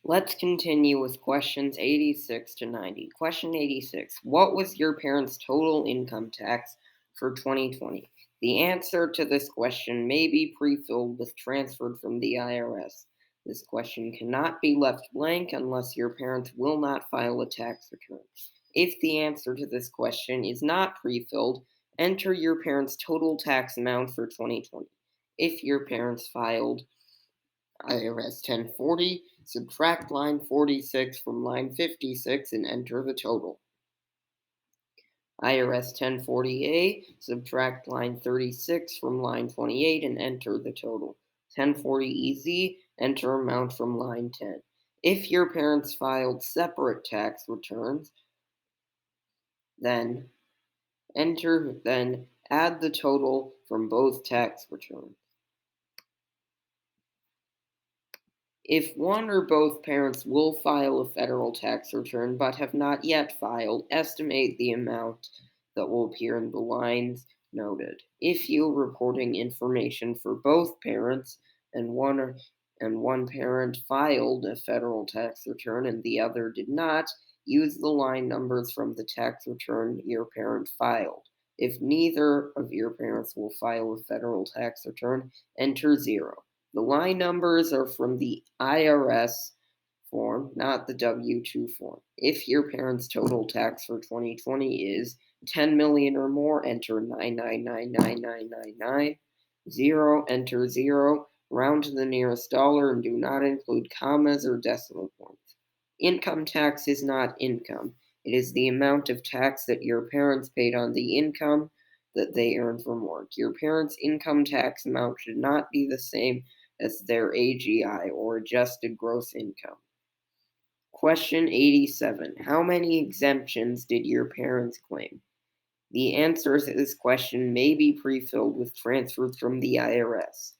Let's continue with questions 86 to 90. Question 86. What was your parents' total income tax for 2020? The answer to this question may be pre-filled with transferred from the IRS. This question cannot be left blank unless your parents will not file a tax return. If the answer to this question is not pre-filled, enter your parents' total tax amount for 2020. If your parents filed IRS 1040, subtract line 46 from line 56 and enter the total. IRS 1040A, subtract line 36 from line 28 and enter the total. 1040EZ, enter amount from line 10. If your parents filed separate tax returns, then add the total from both tax returns. If one or both parents will file a federal tax return but have not yet filed, estimate the amount that will appear in the lines noted. If you're reporting information for both parents and one parent filed a federal tax return and the other did not, use the line numbers from the tax return your parent filed. If neither of your parents will file a federal tax return, enter 0. The line numbers are from the IRS form, not the W-2 form. If your parents' total tax for 2020 is 10 million or more, enter 9999999. 0, enter 0. Round to the nearest dollar and do not include commas or decimal points. Income tax is not income. It is the amount of tax that your parents paid on the income that they earned from work. Your parents' income tax amount should not be the same as their AGI, or adjusted gross income. Question 87. How many exemptions did your parents claim? The answer to this question may be pre-filled with transfers from the IRS.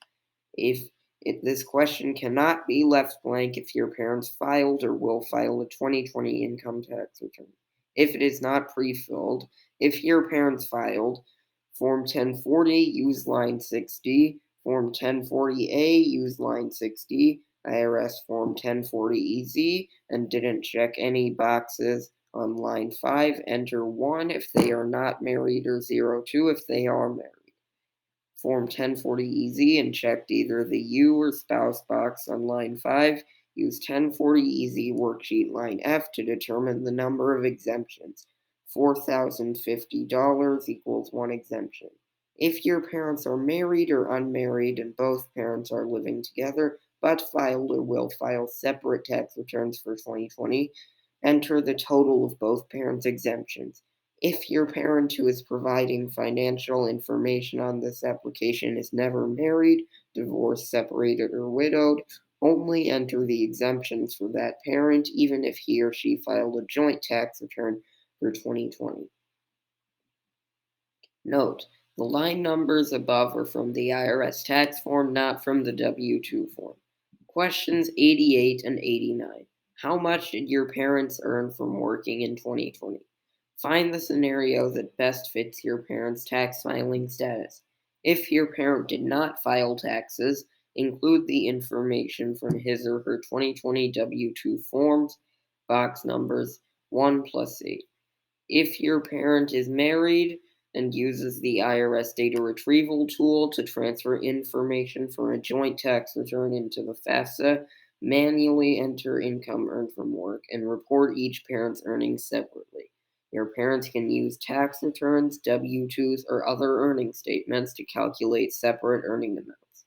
This question cannot be left blank if your parents filed or will file a 2020 income tax return. If it is not pre-filled, if your parents filed Form 1040, use line 6D. Form 1040A, use line 6D. IRS Form 1040EZ, and didn't check any boxes on line 5, enter 1 if they are not married or 02 if they are married. Form 1040EZ and checked either the U or spouse box on line 5. Use 1040EZ worksheet line F to determine the number of exemptions. $4,050 equals 1 exemption. If your parents are married or unmarried and both parents are living together but filed or will file separate tax returns for 2020, enter the total of both parents' exemptions. If your parent who is providing financial information on this application is never married, divorced, separated, or widowed, only enter the exemptions for that parent, even if he or she filed a joint tax return for 2020. Note, the line numbers above are from the IRS tax form, not from the W-2 form. Questions 88 and 89. How much did your parents earn from working in 2020? Find the scenario that best fits your parents' tax filing status. If your parent did not file taxes, include the information from his or her 2020 W-2 forms, box numbers 1 plus 8. If your parent is married and uses the IRS data retrieval tool to transfer information for a joint tax return into the FAFSA, manually enter income earned from work and report each parent's earnings separately. Your parents can use tax returns, W-2s, or other earning statements to calculate separate earning amounts.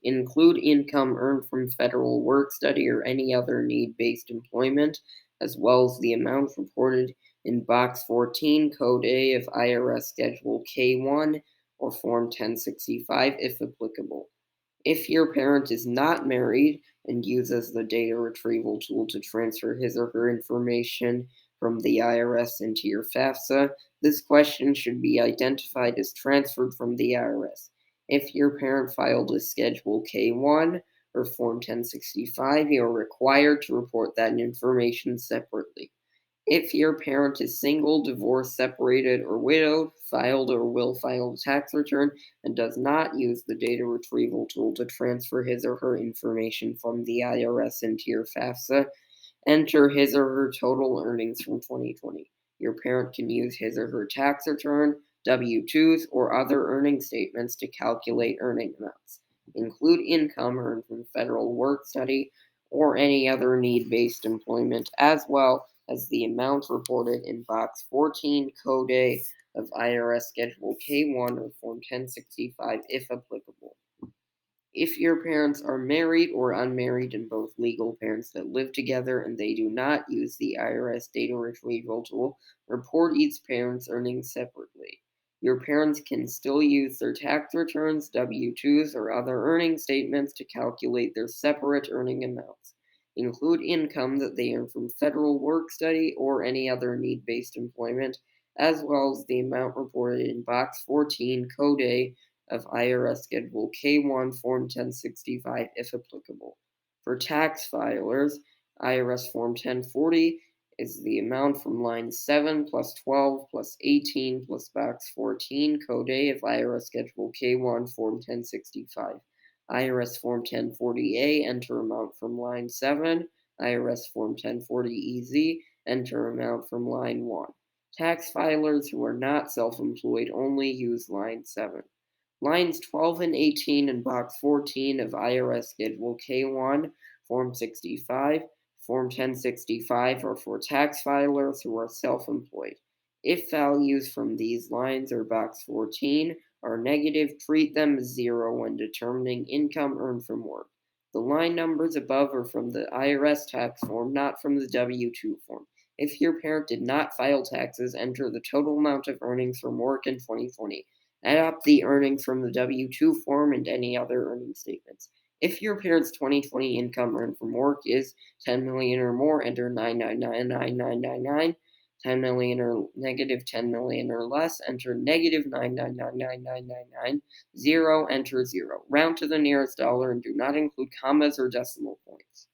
Include income earned from federal work study or any other need-based employment, as well as the amount reported in Box 14, Code A of IRS Schedule K1 or Form 1065 if applicable. If your parent is not married and uses the data retrieval tool to transfer his or her information from the IRS into your FAFSA, this question should be identified as transferred from the IRS. If your parent filed a Schedule K1 or Form 1065, you are required to report that information separately. If your parent is single, divorced, separated, or widowed, filed or will file a tax return, and does not use the data retrieval tool to transfer his or her information from the IRS into your FAFSA, enter his or her total earnings from 2020. Your parent can use his or her tax return, W 2s, or other earning statements to calculate earning amounts. Include income earned from federal work study or any other need based employment, as well as the amount reported in Box 14 Code A of IRS Schedule K1 or Form 1065 if applicable. If your parents are married or unmarried and both legal parents that live together and they do not use the IRS data retrieval tool, report each parent's earnings separately. Your parents can still use their tax returns, W 2s, or other earning statements to calculate their separate earning amounts. Include income that they earn from federal work study or any other need based employment, as well as the amount reported in Box 14, Code A of IRS Schedule K1 Form 1065 if applicable. For tax filers, IRS Form 1040 is the amount from line 7 plus 12 plus 18 plus box 14 Code A of IRS Schedule K1 Form 1065. IRS Form 1040A, enter amount from line 7. IRS Form 1040EZ, enter amount from line 1. Tax filers who are not self employed only use line 7. Lines 12 and 18 in Box 14 of IRS Schedule K1, Form 65, Form 1065 are for tax filers who are self employed. If values from these lines or Box 14 are negative, treat them as zero when determining income earned from work. The line numbers above are from the IRS tax form, not from the W 2 form. If your parent did not file taxes, enter the total amount of earnings from work in 2020. Add up the earnings from the W 2 form and any other earning statements. If your parent's 2020 income earned from work is 10 million or more, enter 9999999. 10 million or negative 10 million or less, enter negative 9999999. Zero, enter zero. Round to the nearest dollar and do not include commas or decimal points.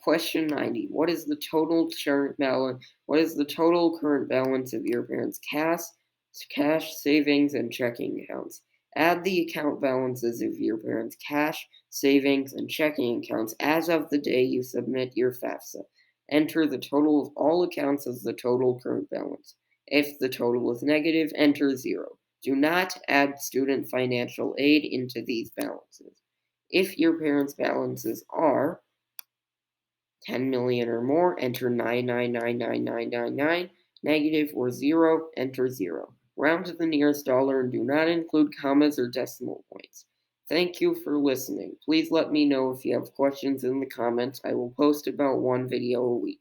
Question 90. What is the total current balance? What is the total current balance of your parents' cash, savings, and checking accounts? Add the account balances of your parents' cash, savings, and checking accounts as of the day you submit your FAFSA. Enter the total of all accounts as the total current balance. If the total is negative, enter zero. Do not add student financial aid into these balances. If your parents' balances are 10 million or more, enter 9999999. Negative or zero, enter zero. Round to the nearest dollar and do not include commas or decimal points. Thank you for listening. Please let me know if you have questions in the comments. I will post about one video a week.